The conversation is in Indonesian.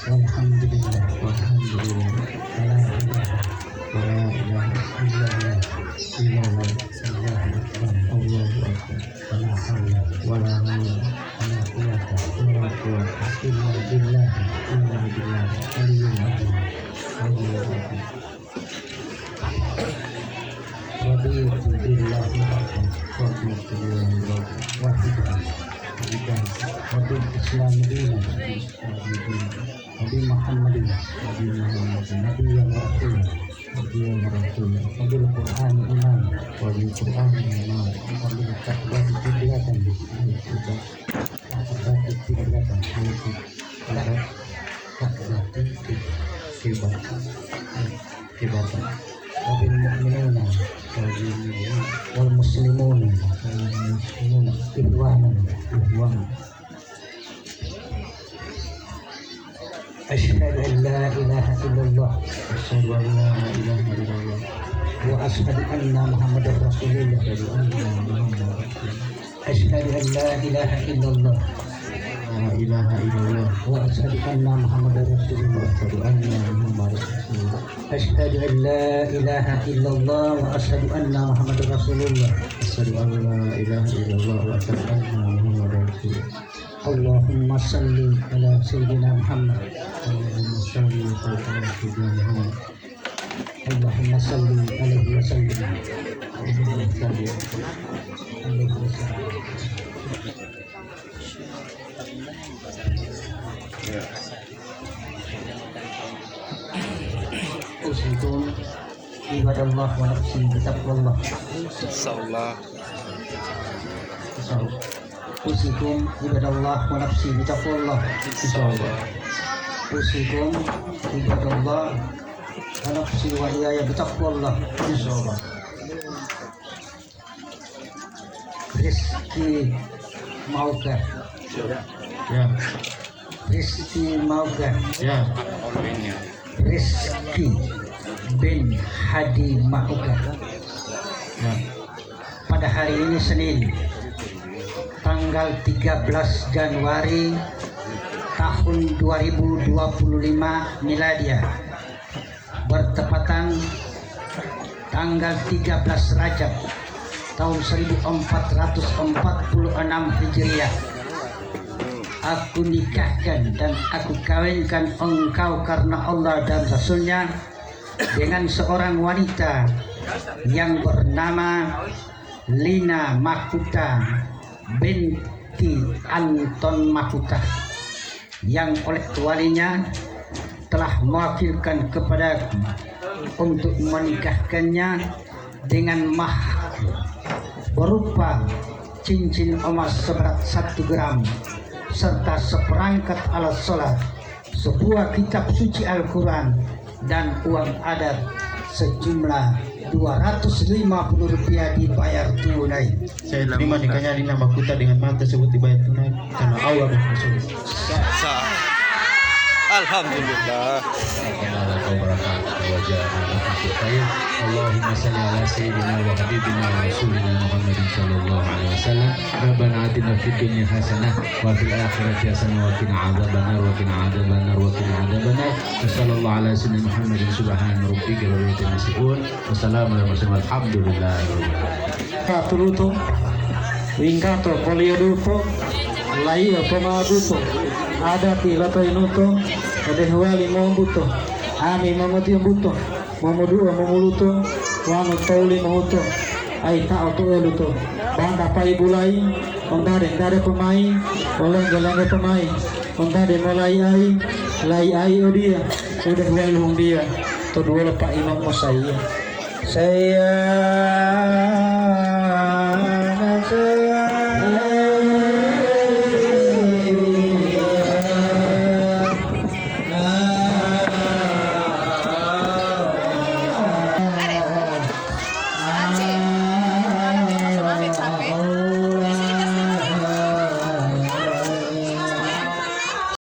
walhamdulillah wala ilaha illallah Allahu akbar wala haula wala quwwata illa billah aliyul azim raditu billahi wahidah Nabi Islam Dina Nabi Muhammadin Nabi yang Rasul Nabi Al-Quran Imam Wabil Quran Imam Wabil Kahbah Tiblatan Kahbah Tiblatan Kahbah Wabil Mu'minuna Wal Muslimuna Ihwanan Asyhadu an la ilaha illallah Asyhadu an la ilaha illallah Wa asyhadu anna Muhammadar Rasulullah Asyhadu an la ilaha illallah La ilaha illallah Wa asyhadu anna Muhammadar Rasulullah Asyhadu anna Muhammadar Rasulullah Asyhadu an la ilaha illallah Wa asyhadu anna Muhammadar Rasulullah Asyhadu an la ilaha illallah Wa asyhadu anna Muhammadar Rasulullah Allahumma salli ala Sayyidina Muhammad Allahumma salli ala Sayyidina Muhammad Allahumma salli alaihi wa sallim Allahumma salli alaihi wa sallim Usikum ibadallah wa nafsi bitaqwallah Insyaallah. Usikum ibadallah wa nafsi bitaqwallah Insyaallah. Usikum ibadallah wa nafsi wa iyaya bitaqwallah insyaallah. Rizki maukah? Ya. Rizki maukah? Ya. Rizki bin Hadi maukah? Ya. Pada hari ini Senin tanggal 13 Januari tahun 2025 miladiah bertepatan tanggal 13 Rajab tahun 1446 Hijriah. Aku nikahkan dan aku kawinkan engkau karena Allah dan Rasulnya dengan seorang wanita yang bernama Lina Makuta binti Anton Makuta, yang oleh walinya telah mewakilkan kepadaku untuk menikahkannya dengan mahar berupa cincin emas seberat 1 gram serta seperangkat alat sholat, sebuah kitab suci Al-Quran dan uang adat sejumlah Rp250 dibayar tunai. Saya terima nikahnya Lina Makuta dengan mahar tersebut dibayar tunai karena Allah dan Rasul. Alhamdulillah. Allahumma salli ala sayyidina wa habibina wa rasulina Muhammadin sallallahu alaihi wasallam. Rabbana atina fid dunya hasanah wa fil akhirati hasanah wa qina adzabannar wa qina adzabannar wa qina adzabannar. Sallallahu ala sayyidina Muhammadin subhana rabbika rabbil izzati amma yasifun wa salamun alal mursalin walhamdulillahi rabbil alamin. Katuluto wingkato polioduto laiwa pamaduto ada pilato inuto kadehwali mombuto ami mamati ombuto mamudua mamuluto wanu tauli mahuto aita auto eluto banda pai bulai ondare ndare pemai oleh gelenge pemai ondare mulai lai ai odia sudah walung dia to dua Pak Imam Mosai saya